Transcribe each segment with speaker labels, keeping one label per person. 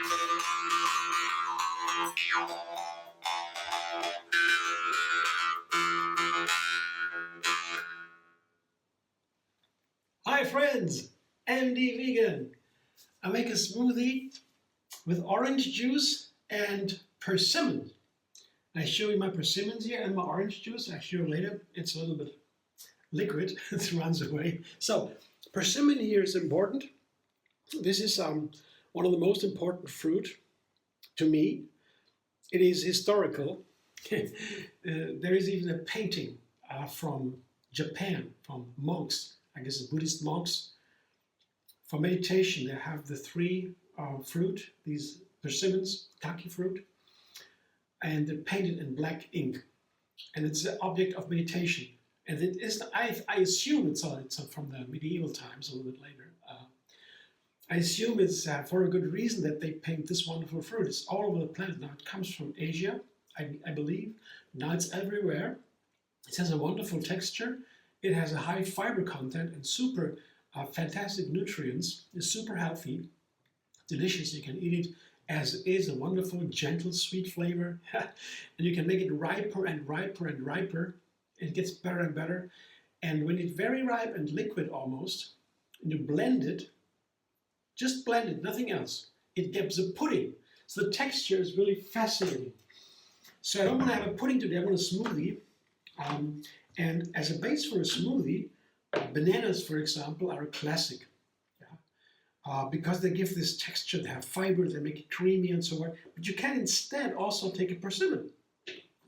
Speaker 1: Hi friends, MD Vegan. I make a smoothie with orange juice and persimmon. I show you my persimmons here and my orange juice. I show you later. It's a little bit liquid, it runs away. So persimmon here is important. This is one of the most important fruit to me. It is historical. There is even a painting from Japan, from monks, I guess it's Buddhist monks. For meditation, they have the three fruit, these persimmons, kaki fruit, and they're painted in black ink. And it's the object of meditation. And it is, I assume it's from the medieval times, a little bit later. I assume it's for a good reason that they paint this wonderful fruit. It's all over the planet. Now it comes from Asia, I believe. Now it's everywhere. It has a wonderful texture. It has a high fiber content and super fantastic nutrients. It's super healthy, delicious. You can eat it as is, a wonderful, gentle, sweet flavor. And you can make it riper and riper and riper. It gets better and better. And when it's very ripe and liquid almost, and you blend it, just blend it, nothing else. It gives a pudding. So the texture is really fascinating. So I don't want to have a pudding today, I want a smoothie. And as a base for a smoothie, bananas, for example, are a classic. Because they give this texture, they have fiber, they make it creamy and so on. But you can instead also take a persimmon.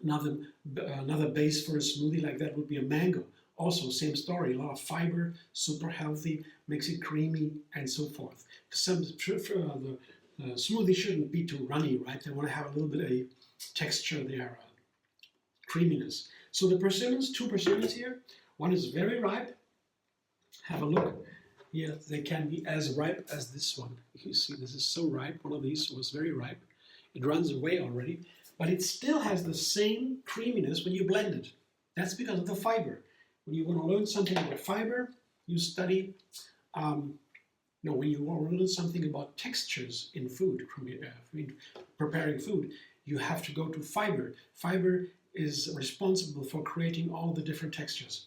Speaker 1: Another base for a smoothie like that would be a mango. Also, same story, a lot of fiber, super healthy, makes it creamy, and so forth. The smoothie shouldn't be too runny, right? They want to have a little bit of texture there, creaminess. So the persimmons, two persimmons here. One is very ripe. Have a look. Here, they can be as ripe as this one. You see, this is so ripe. One of these was very ripe. It runs away already, but it still has the same creaminess when you blend it. That's because of the fiber. When you want to learn something about fiber, you study, when you want to learn something about textures in food, preparing food, you have to go to fiber. Fiber is responsible for creating all the different textures.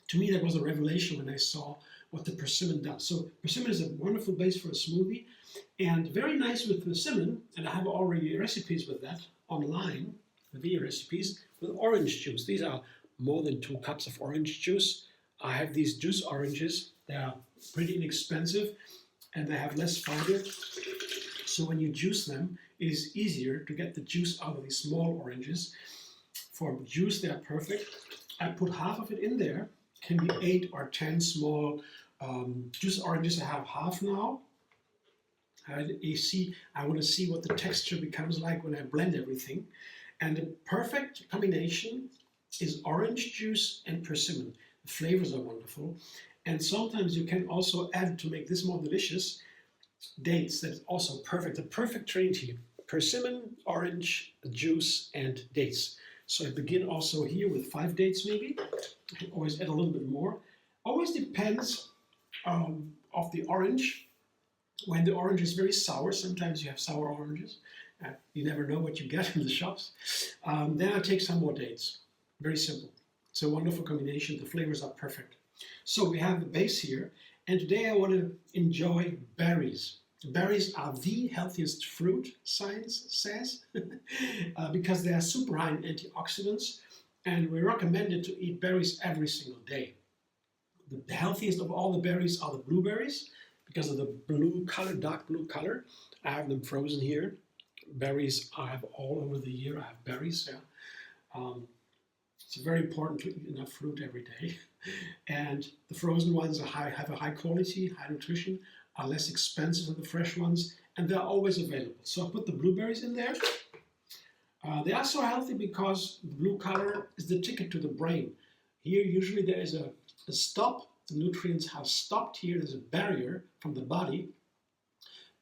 Speaker 1: To me, that was a revelation when I saw what the persimmon does. So persimmon is a wonderful base for a smoothie, and very nice with persimmon, and I have already recipes with that online, video recipes, with orange juice. These are more than 2 cups of orange juice. I have these juice oranges. They are pretty inexpensive and they have less fiber. So when you juice them, it is easier to get the juice out of these small oranges. For juice, they are perfect. I put half of it in there. Can be 8 or 10 small juice oranges. I have half now. I want to see what the texture becomes like when I blend everything. And the perfect combination is orange juice and persimmon. The flavors are wonderful. And sometimes you can also add, to make this more delicious, dates. That's also perfect. The perfect trinity. Persimmon, orange juice, and dates. So I begin also here with 5 dates maybe. I can always add a little bit more. Always depends of the orange. When the orange is very sour, sometimes you have sour oranges. You never know what you get in the shops. Then I take some more dates. Very simple. It's a wonderful combination. The flavors are perfect. So we have the base here. And today I want to enjoy berries. Berries are the healthiest fruit, science says, because they are super high in antioxidants. And we recommend it to eat berries every single day. The healthiest of all the berries are the blueberries, because of the blue color, dark blue color. I have them frozen here. Berries I have all over the year. I have berries, yeah. It's very important to eat enough fruit every day. And the frozen ones have a high quality, high nutrition, are less expensive than the fresh ones, and they're always available. So I put the blueberries in there. They are so healthy because the blue color is the ticket to the brain. Here usually there is a stop. The nutrients have stopped here. There's a barrier from the body.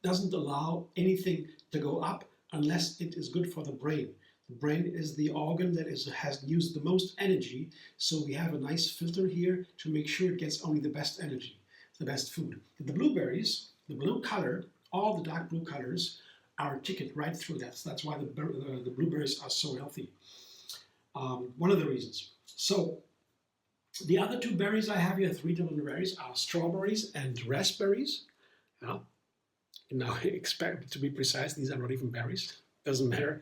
Speaker 1: Doesn't allow anything to go up unless it is good for the brain. The brain is the organ that has used the most energy, so we have a nice filter here to make sure it gets only the best energy, the best food. And the blueberries, the blue color, all the dark blue colors, our ticket right through that. So that's why the blueberries are so healthy. One of the reasons. So the other two berries I have here, three different berries, are strawberries and raspberries. Yeah. Now, expect to be precise, these are not even berries. Doesn't matter.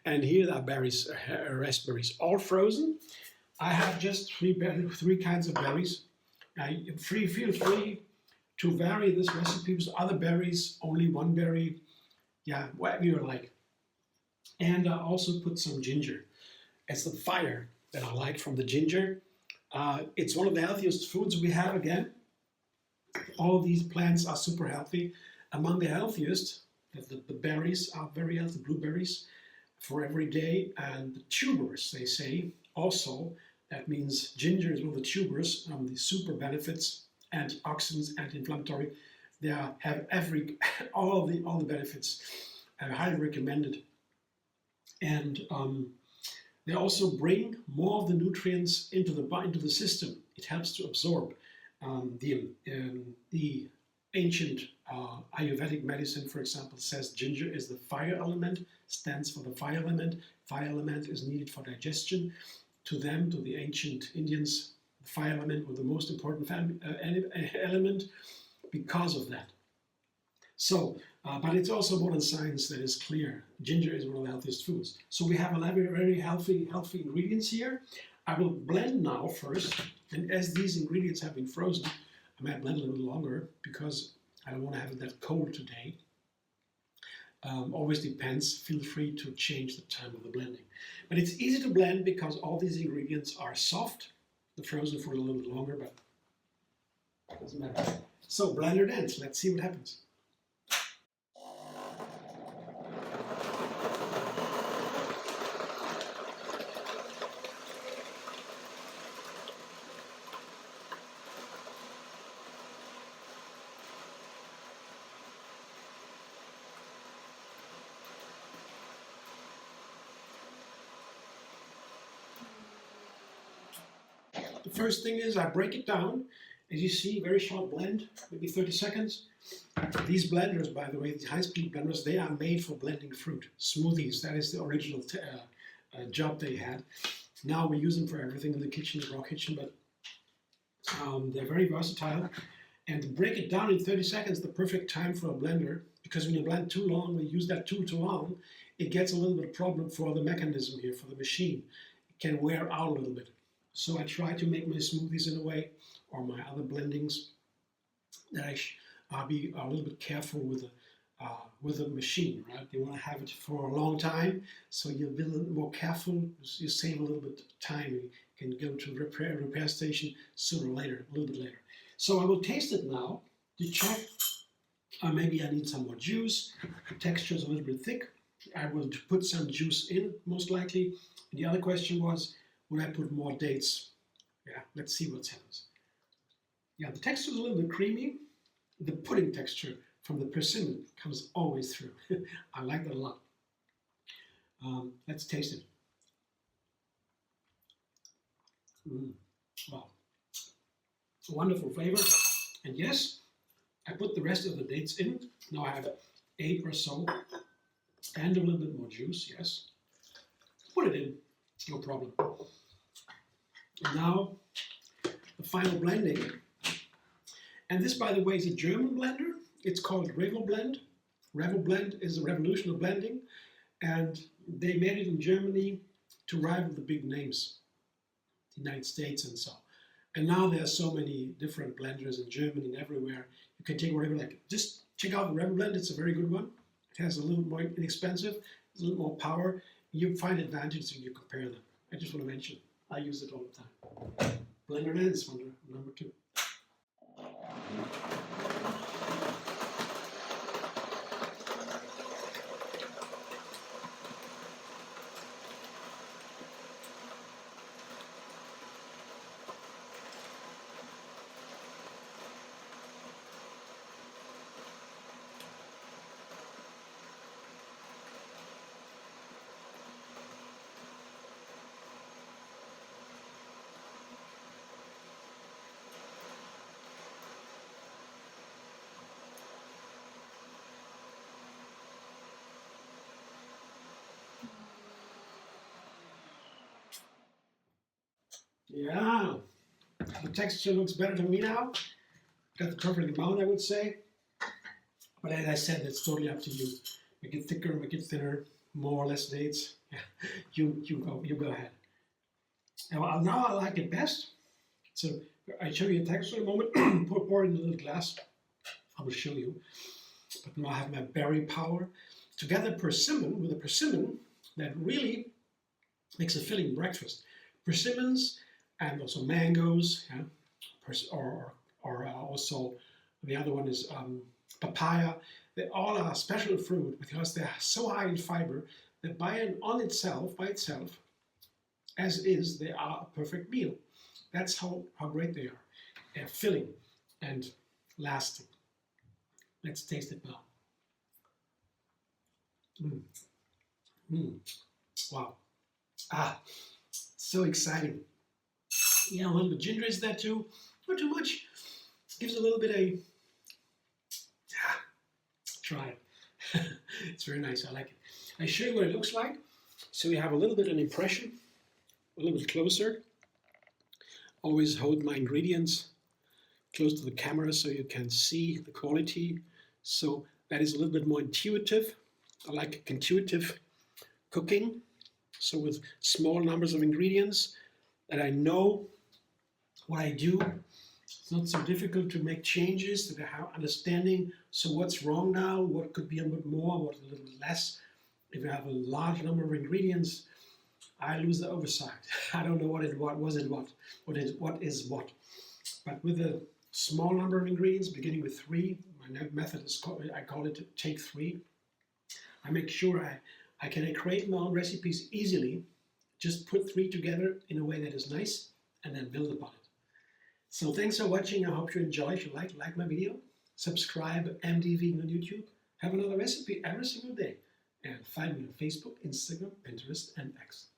Speaker 1: And here are berries, raspberries, all frozen. I have just three kinds of berries. Feel free to vary this recipe with other berries, only one berry, yeah, whatever you like. And I also put some ginger. It's the fire that I like from the ginger. It's one of the healthiest foods we have again. All of these plants are super healthy. Among the healthiest, the berries are very healthy, blueberries for every day. And the tubers, they say, also, that means ginger is one of the tubers, the super benefits, antioxidants, anti-inflammatory. They have all the benefits. I highly recommend it. And they also bring more of the nutrients into the system. It helps to absorb. The ancient Ayurvedic medicine, for example, says ginger is the fire element, stands for the fire element. Fire element is needed for digestion. To them, to the ancient Indians, the fire element was the most important element because of that. So, but it's also modern science that is clear. Ginger is one of the healthiest foods. So we have a lot of very healthy ingredients here. I will blend now first, and as these ingredients have been frozen, I might blend a little longer because I don't want to have it that cold today. Always depends. Feel free to change the time of the blending. But it's easy to blend because all these ingredients are soft. The frozen for a little bit longer, but it doesn't matter. So blender dance. Let's see what happens. The first thing is I break it down. As you see, very short blend, maybe 30 seconds. These blenders, by the way, these high-speed blenders, they are made for blending fruit. Smoothies, that is the original job they had. Now we use them for everything in the kitchen, the raw kitchen, but they're very versatile. And to break it down in 30 seconds, the perfect time for a blender, because when you blend too long, when you use that tool too long, it gets a little bit of problem for the mechanism here, for the machine. It can wear out a little bit. So I try to make my smoothies in a way, or my other blendings, that I'll be a little bit careful with the machine, right? You want to have it for a long time, so you'll be a little more careful. You save a little bit of time. You can go to repair station sooner or later, a little bit later. So I will taste it now to check. Maybe I need some more juice. The texture is a little bit thick. I will put some juice in, most likely. And the other question was, would I put more dates? Yeah, let's see what happens. Yeah, the texture is a little bit creamy. The pudding texture from the persimmon comes always through. I like that a lot. Let's taste it. Wow, wonderful flavor. And yes, I put the rest of the dates in. Now I have 8 or so, and a little bit more juice. Yes, put it in, no problem. And now the final blending. And this, by the way, is a German blender. It's called Revelblend. Revelblend is a revolution of blending, and they made it in Germany to rival the big names, the United States and so. And now there are so many different blenders in Germany and everywhere. You can take whatever you like. Just check out the Revelblend. It's a very good one. It has a little more inexpensive, a little more power. You find advantages when you compare them. I just want to mention, I use it all the time. Blender lens, number 2. Yeah, the texture looks better to me now. Got the perfect amount, I would say. But as I said, it's totally up to you. Make it thicker, make it thinner, more or less dates. Yeah, you go ahead. Now I like it best. So I show you a texture in a moment. Pour it in a little glass. I will show you. But now I have my berry power. Together persimmon with a persimmon that really makes a filling breakfast. Persimmons and also mangoes, yeah, or also the other one is papaya. They all are special fruit because they are so high in fiber that by itself, as is, they are a perfect meal. That's how great they are. They're filling and lasting. Let's taste it now. Mm. Mm. Wow. Ah, so exciting. Yeah, a little bit ginger is there too. Not too much. Gives a little bit a try it. It's very nice. I like it. I show you what it looks like. So you have a little bit of an impression, a little bit closer. Always hold my ingredients close to the camera so you can see the quality. So that is a little bit more intuitive. I like intuitive cooking. So with small numbers of ingredients that I know what I do. It's not so difficult to make changes, that I have understanding. So what's wrong now? What could be a bit more? What a little less? If I have a large number of ingredients, I lose the oversight. I don't know what is what. But with a small number of ingredients, beginning with 3, my method is I call it take 3. I make sure I can create my own recipes easily. Just put 3 together in a way that is nice, and then build upon it. So thanks for watching. I hope you enjoy. If you like my video, subscribe MD Vegan on YouTube. Have another recipe every single day. And find me on Facebook, Instagram, Pinterest, and X.